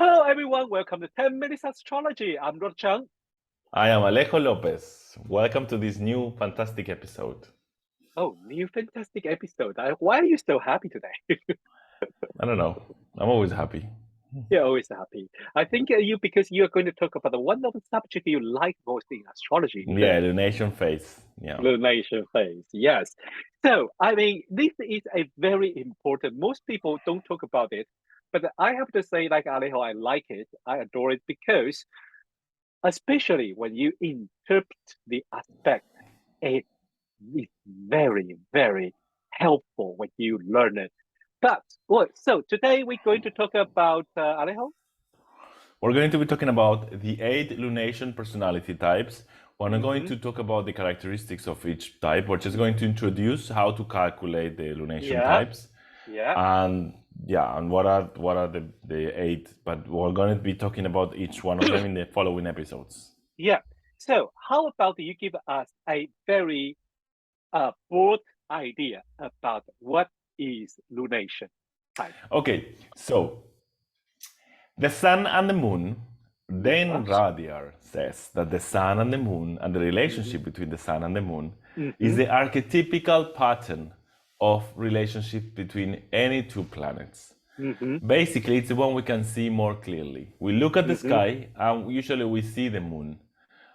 Hello, everyone. Welcome to 10 Minutes Astrology. I'm Rod Chung. I am Alejo Lopez. Welcome to this new fantastic episode. Oh, new fantastic episode. Why are you so happy today? I don't know. I'm always happy. You're always happy. I think because you are going to talk about the one of the subject you like most in astrology. Yeah, lunation phase. Yeah. Lunation phase. Yes. So, I mean, this is a very important. Most people don't talk about it, but I have to say, like Alejo, I like it. I adore it because, especially when you interpret the aspect, it is very, very helpful when you learn it. But well, so today we're going to talk about Alejo. We're going to be talking about the 8 lunation personality types. We're not going Mm-hmm. to talk about the characteristics of each type. We're just going to introduce how to calculate the lunation Yeah, types. yeah, And yeah, and what are the 8, but we're going to be talking about each one of them in the following episodes. yeah. So how about you give us a very broad idea about what is lunation type? Okay, so the sun and the moon, Dane Yes. Radiar says that the sun and the moon and the Mm-hmm. relationship between the sun and the moon is Mm-hmm. the archetypical pattern of relationship between any two planets. Mm-hmm. Basically, it's the one we can see more clearly. We look at the Mm-hmm. sky and usually we see the moon.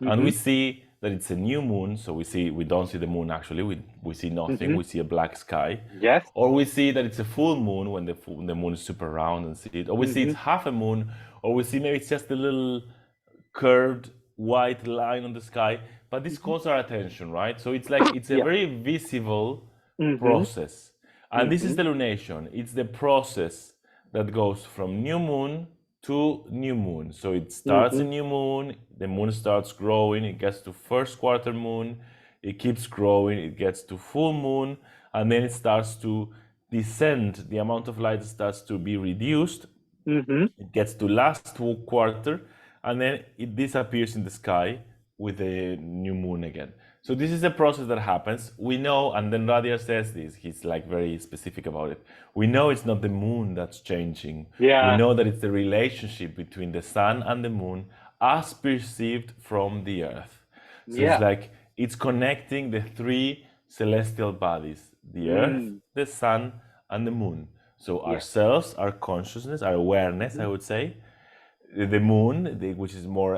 And Mm-hmm. we see that it's a new moon, so we don't see the moon actually, we see nothing, Mm-hmm. we see a black sky. Yes. Or we see that it's a full moon when the moon is super round and see it. Or we see Mm-hmm. it's half a moon, or we see maybe it's just a little curved white line on the sky. But this Mm-hmm. calls our attention, right? So it's like it's a Yeah. very visible Mm-hmm. process. And this is Mm-hmm. the lunation. It's the process that goes from new moon to new moon. So it starts Mm-hmm. a new moon, the moon starts growing, it gets to first quarter moon, it keeps growing, it gets to full moon, and then it starts to descend. The amount of light starts to be reduced. Mm-hmm. It gets to last quarter, and then it disappears in the sky with the new moon again. So this is a process that happens. We know, and then Radia says this, he's like very specific about it. We know it's not the moon that's changing. We Yeah. know that it's the relationship between the sun and the moon as perceived from the earth. So it's Yeah. like it's connecting the three celestial bodies, the earth, Mm. the sun, and the moon. So Yeah. ourselves, our consciousness, our awareness, I would say, the moon, which is more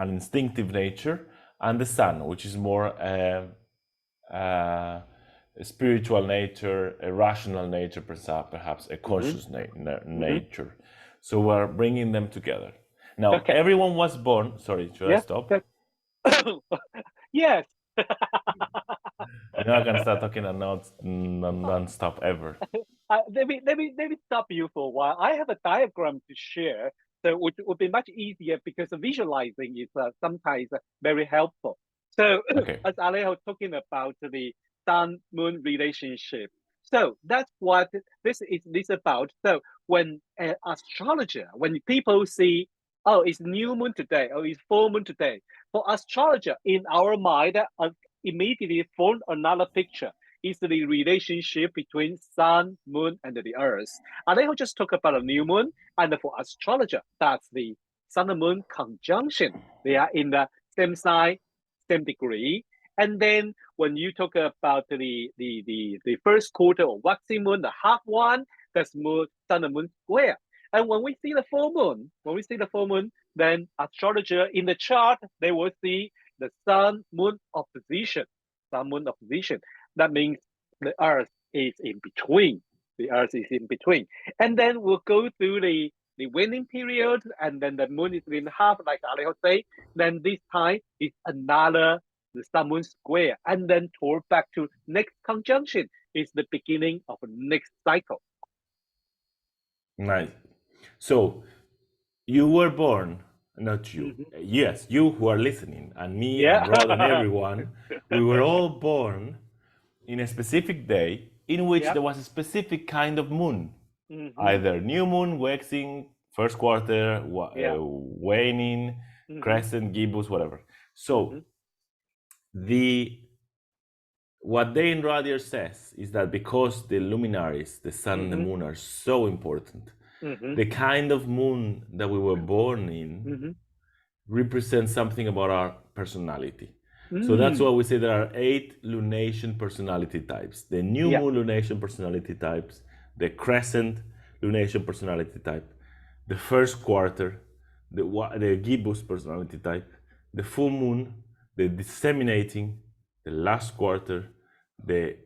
an instinctive nature, and the sun, which is more a spiritual nature, a rational nature, perhaps a Mm-hmm. conscious Mm-hmm. nature. So we're bringing them together. Now, Okay. everyone was born. Sorry, should I Yeah. stop? That, yes. You know, I can start talking and not non-stop ever. Let me stop you for a while. I have a diagram to share, so which would be much easier because visualizing is sometimes very helpful. So, Okay. as Alejo talking about the sun-moon relationship, so that's what this about. So, when an astrologer, when people see, oh, it's new moon today, or it's full moon today, for astrologer in our mind, immediately form another picture is the relationship between sun, moon, and the earth. And then we just talk about a new moon, and for astrologer, that's the sun and moon conjunction. They are in the same sign, same degree. And then when you talk about the first quarter of waxing moon, the half one, that's moon, sun and moon square. And when we see the full moon, then astrologer in the chart, they will see the sun moon opposition. Sun moon opposition. That means the Earth is in between. The Earth is in between. And then we'll go through the waning period, and then the moon is in half, like Alejo say. Then this time is another the sun moon square. And then toward back to next conjunction is the beginning of the next cycle. Nice. So you were born, not you. Mm-hmm. Yes, you who are listening, and me and Rod and Yeah. everyone, we were all born in a specific day in which Yeah. there was a specific kind of moon, Mm-hmm. either new moon, waxing, first quarter, Yeah. waning, Mm-hmm. crescent, gibbous, whatever. Mm-hmm. So the what Dane Radier says is that because the luminaries, the sun and the Mm-hmm. moon, are so important, The kind of moon that we were born in represents something about our personality. So that's why we say there are 8 lunation personality types. The new moon lunation personality types, the crescent lunation personality type, the first quarter, the gibbous personality type, the full moon, the disseminating, the last quarter, the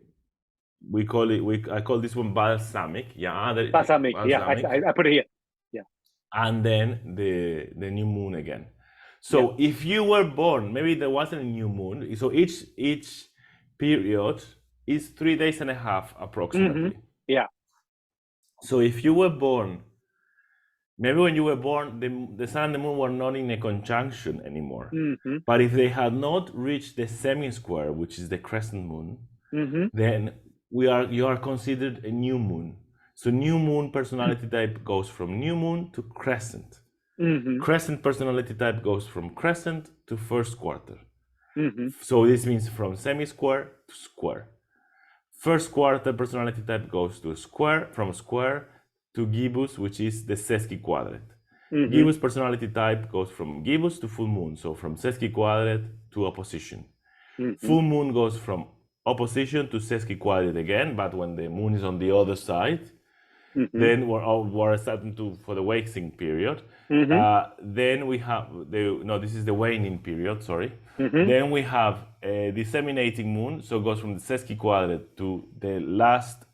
I call this one balsamic. Balsamic. Yeah, I put it here. Yeah. And then the new moon again. So if you were born, maybe there wasn't a new moon. So each period is 3 days and a half approximately. Yeah. So if you were born, maybe when you were born, the sun and the moon were not in a conjunction anymore. But if they had not reached the semi-square, which is the crescent moon, then you are considered a new moon. So new moon personality type goes from new moon to crescent. Crescent personality type goes from crescent to first quarter. So this means from semi-square to square. First quarter personality type goes to square, from square to gibbous, which is the sesquiquadrate. Gibbous personality type goes from gibbous to full moon, so from sesquiquadrate to opposition. Full moon goes from opposition to sesquiquadrate again, but when the moon is on the other side, then we're starting for the waxing period. Then we have this is the waning period, sorry. Then we have a disseminating moon, so it goes from the sesquiquadrate to the last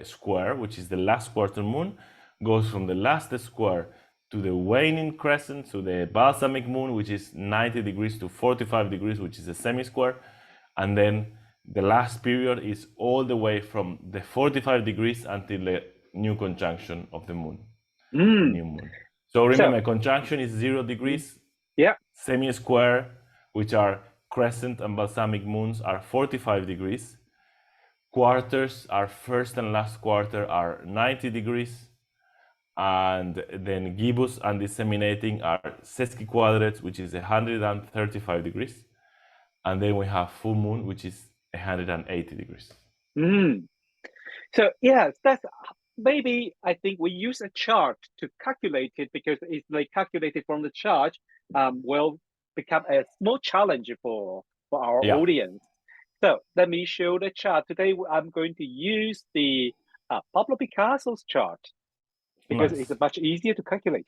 square, which is the last quarter moon, goes from the last square to the waning crescent, to the balsamic moon, which is 90 degrees to 45 degrees, which is a semi-square, and then the last period is all the way from the 45 degrees until the new conjunction of the moon. New moon. So remember, conjunction is 0 degrees. Semi-square, which are crescent and balsamic moons, are 45 degrees. Quarters, our first and last quarter, are 90 degrees. And then gibbous and disseminating are sesquiquadrates, which is 135 degrees. And then we have full moon, which is 180 degrees. So yes, that's maybe I think we use a chart to calculate it, because it's like calculated from the chart will become a small challenge for our audience. So let me show the chart. Today I'm going to use the Pablo Picasso's chart, because it's much easier to calculate.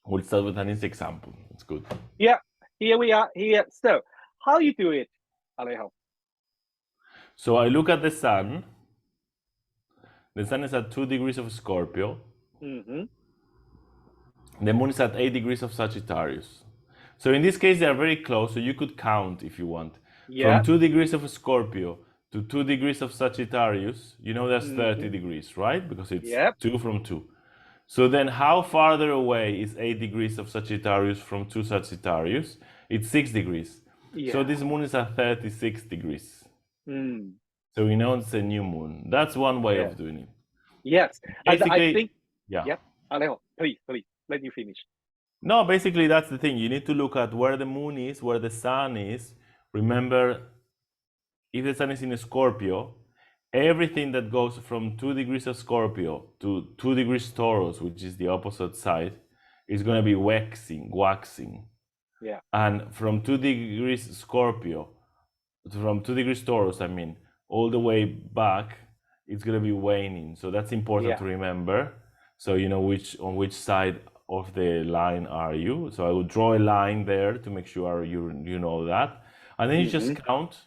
We'll start with an example. It's good. Yeah, here we are here. So how you do it, Alejo? So I look at the sun. The sun is at 2 degrees of Scorpio. The moon is at 8 degrees of Sagittarius. So in this case, they are very close, so you could count if you want. From 2 degrees of Scorpio to 2 degrees of Sagittarius, you know that's 30 degrees, right? Because it's 2 from 2. So then how farther away is 8 degrees of Sagittarius from 2 Sagittarius? It's 6 degrees. So this moon is at 36 degrees. So we know it's a new moon. That's one way of doing it. Yes. Basically, I think, Alejo, please, let you finish. No, basically that's the thing. You need to look at where the moon is, where the sun is. Remember, if the sun is in a Scorpio, everything that goes from 2 degrees of Scorpio to 2 degrees Taurus, which is the opposite side, is going to be waxing. Yeah. And from 2 degrees Scorpio, from 2 degrees Taurus, I mean, all the way back, it's going to be waning. So that's important to remember. So you know on which side of the line are you. So I will draw a line there to make sure you know that. And then you just count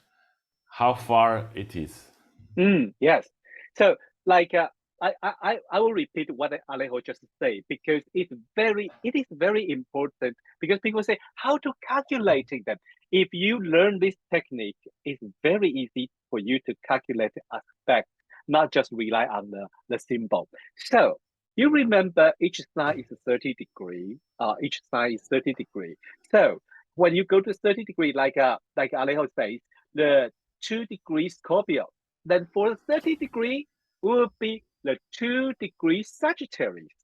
how far it is. Yes. So like I will repeat what Alejo just said, because it is very important, because people say how to calculating them. If you learn this technique, it's very easy for you to calculate aspects, not just rely on the symbol. So you remember each sign is 30 degree. Each sign is 30 degree. So when you go to 30 degree, like Alejo says, the 2 degrees Scorpio, then for the 30 degree will be the 2 degrees Sagittarius.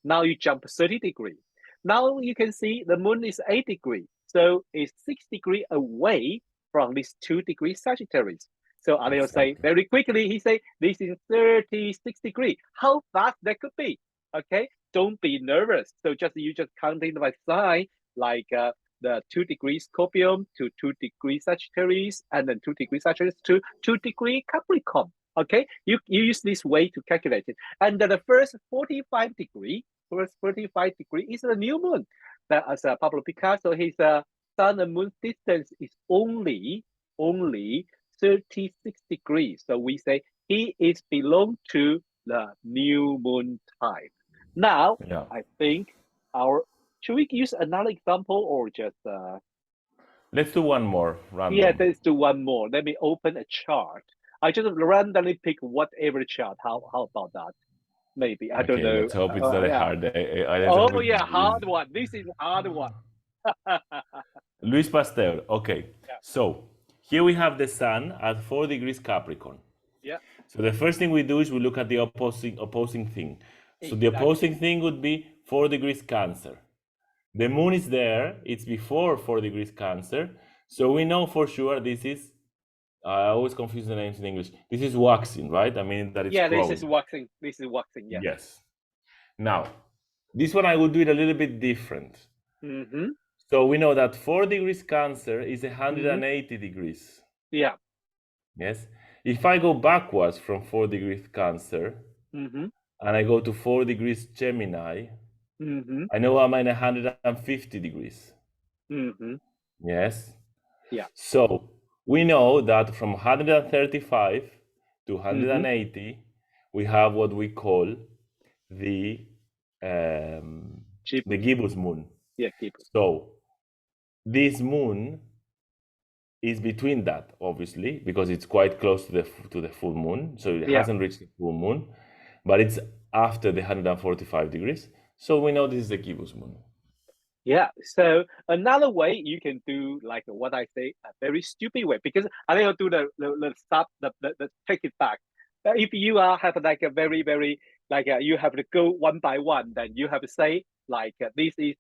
Now you jump 30 degree. Now you can see the moon is 8 degree. So it's 6 degree away from this 2 degrees Sagittarius. So Alejo say very quickly, he say, this is 36 degrees. How fast that could be? Okay, don't be nervous. So you just counting by sign, like the 2 degrees Scorpio to 2 degrees Sagittarius, and then 2 degrees Sagittarius to 2 degree Capricorn. Okay, you use this way to calculate it. And then the first 45 degree is the new moon. That as Pablo Picasso, his sun and moon distance is only 36 degrees. So we say he is belong to the new moon type. Now, I think should we use another example or just let's do one more random. Yeah, let's do one more. Let me open a chart. I just randomly pick whatever chart. How about that? Maybe I don't know. Let's hope it's not a hard. Oh yeah, hard one. This is a hard one. Luis Pasteur. Okay, yeah. So here we have the sun at 4 degrees Capricorn. Yeah. So the first thing we do is we look at the opposing thing. So the opposing thing would be 4 degrees Cancer. The moon is there. It's before 4 degrees Cancer. So we know for sure this is. I always confuse the names in English. This is waxing, right? I mean that it's growing. This is waxing. This is waxing. Yeah. Yes. Now, this one I would do it a little bit different. So we know that 4 degrees Cancer is 180 degrees. Yeah. Yes. If I go backwards from 4 degrees Cancer and I go to 4 degrees Gemini, I know I'm in 150 degrees. Yes. Yeah. So we know that from 135 to 180, we have what we call the gibbous moon. Yeah, gibbous. So this moon is between that, obviously, because it's quite close to the full moon. So it hasn't reached the full moon, but it's after the 145 degrees. So we know this is the gibbous moon. Yeah. So another way you can do like what I say, a very stupid way, because I think I'll do the stop, the take it back. If you have like a very, very like you have to go one by one, then you have to say like this is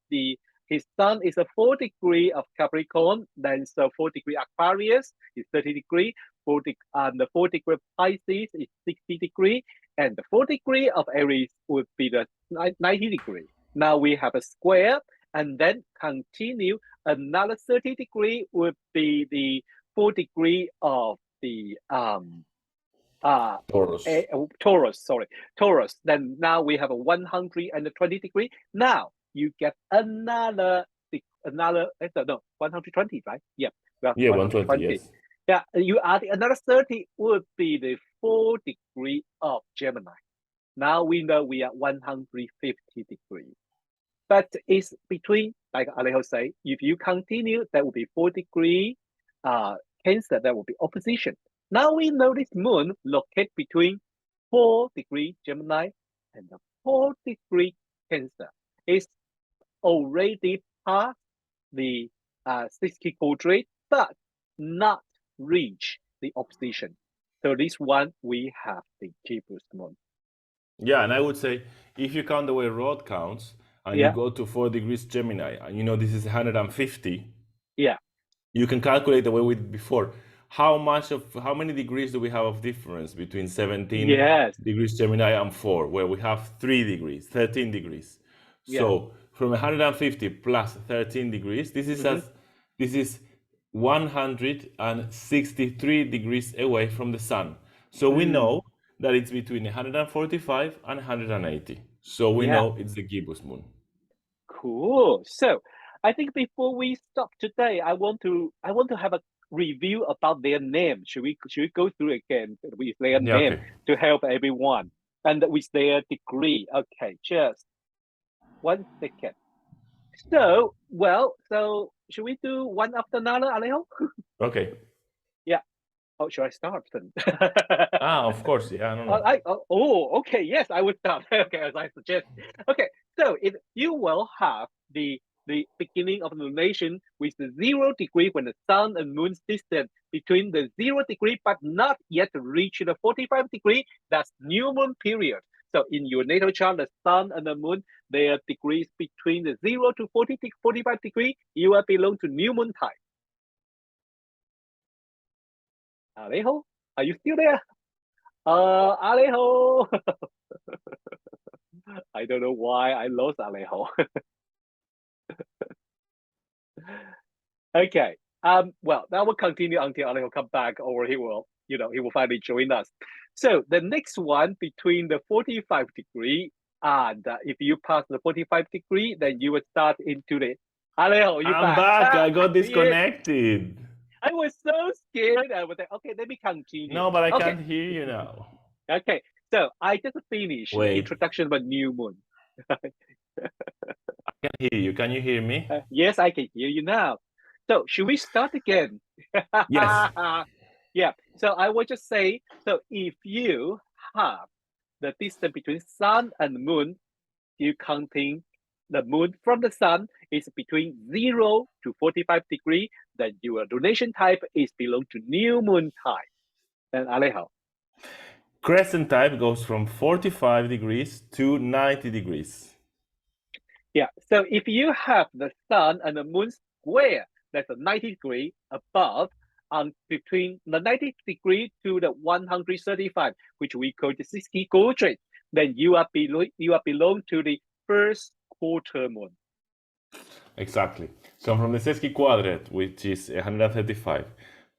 his sun is a 4 degree of Capricorn, then so 4 degree Aquarius is 30 degree, the 4 degree Pisces is 60 degree, and the 4 degree of Aries would be the 90 degree. Now we have a square, and then continue another 30 degree would be the 4 degree of the Taurus. Then now we have a 120 degree. Now you get another 120, right? Yeah. 120. Yes. Yeah, you add another 30 would be the 4 degree of Gemini. Now we know we are 150 degrees. But it's between, like Alejo say, if you continue, that will be 4 degree Cancer, that will be opposition. Now we know this moon located between 4 degree Gemini and the 4 degree Cancer. It's already past the 60 quadrant, but not reach the opposition. So this one, we have the gibbous moon. Yeah, and I would say, if you count the way Rod counts, and you go to 4 degrees Gemini, and you know this is 150. Yeah. You can calculate the way we did before. How many degrees do we have of difference between 17 degrees Gemini and 4, where we have 13 degrees. So from 150 plus 13 degrees, this is 163 degrees away from the sun. So we know that it's between 145 and 180. So we know it's the gibbous moon. Cool. So I think before we stop today, I want to have a review about their name. Should we go through again with their name to help everyone and with their degree? Okay, just 1 second. So should we do one after another, Alejo? Okay. Yeah. Oh, should I start then? Of course. Yeah, I don't know. Okay. Yes, I would start. Okay, as I suggest. Okay, so if you will have the beginning of the lunation with the 0 degree when the sun and moon's distance between the 0 degree but not yet reach the 45 degree, that's new moon period. So in your natal chart, the sun and the moon, their degrees between the 0 to 45 degree, you will belong to new moon type. Alejo? Are you still there? Alejo. I don't know why I lost Alejo. Okay. Well, that will continue until Alejo come back, or he will, he will finally join us. So the next one between the 45-degree and if you pass the 45-degree, then you will start into the Alejo. You I'm back? back. I got Yeah. disconnected. I was so scared. I was like, okay, let me continue. No, but I Okay. can't hear you now. Okay. So I just finished the Wait, introduction of a new moon. I can hear you. Can you hear me? Yes, I can hear you now. So should we start again? Yes. Yeah. So I will just say, so if you have the distance between sun and moon, you counting the moon from the sun is between 0 to 45-degree, then your lunation type is belong to new moon type. And Alejo. Crescent type goes from 45 degrees to 90 degrees. Yeah. So if you have the sun and the moon square, that's a 90-degree above, between the 90-degree to the 135, which we call the 60 quadrant, then you are belong to the first quarter moon. Exactly. So from the sesqui quadrant, which is 135,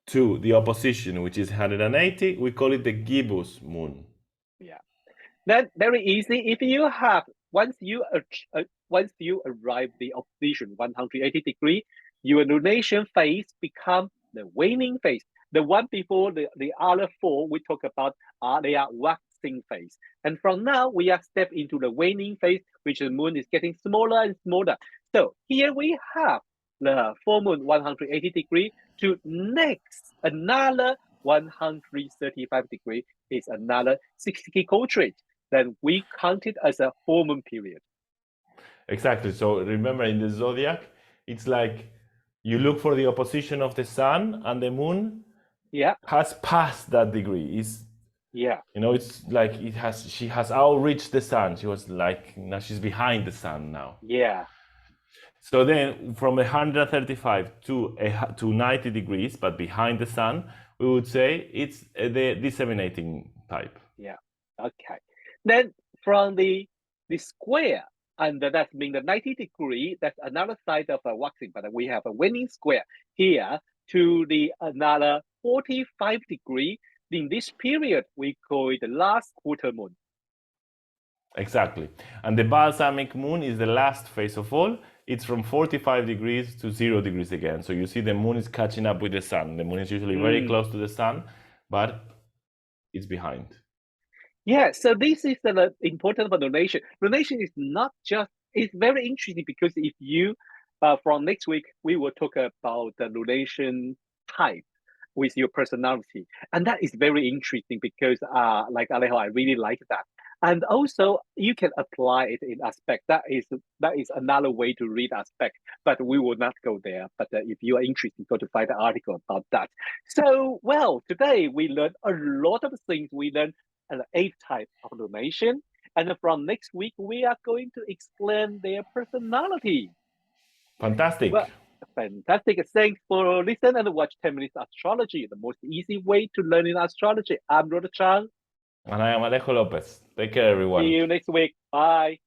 to the opposition, which is 180, we call it the gibbous moon. Yeah. Then very easy. If you have once you arrive the opposition 180-degree, your lunation phase become the waning phase. The one before the other four we talk about they are waxing phase. And from now we are step into the waning phase, which the moon is getting smaller and smaller. So here we have the full moon 180-degree to next another 135-degree is another 60 quadrant. Then we count it as a full moon period. Exactly. So remember, in the zodiac, it's like you look for the opposition of the sun, and the moon has passed that degree. It's like she has outreached the sun. She was like, now she's behind the sun now. Yeah. So then from 135 to 90 degrees, but behind the sun, we would say it's the disseminating type. Yeah. Okay. Then from the square, and that means the 90-degree, that's another side of a waxing, but we have a waning square here to the another 45-degree. In this period, we call it the last quarter moon. Exactly. And the balsamic moon is the last phase of all. It's from 45 degrees to 0 degrees again. So you see the moon is catching up with the sun. The moon is usually very close to the sun, but it's behind. Yeah, so this is the important for lunation. Lunation is not just, it's very interesting because if you, from next week, we will talk about the lunation type with your personality. And that is very interesting because, like Alejo, I really like that. And also, you can apply it in aspect. That is another way to read aspect, but we will not go there. But if you are interested, go to find the article about that. So, well, today we learned a lot of things. We learned an 8th type of lunation, and from next week we are going to explain their personality. Fantastic. Well, fantastic. Thanks for listening and watch 10 Minutes Astrology, the most easy way to learn in astrology. I'm Rhoda Chang. And I am Alejo Lopez. Take care, everyone. See you next week. Bye.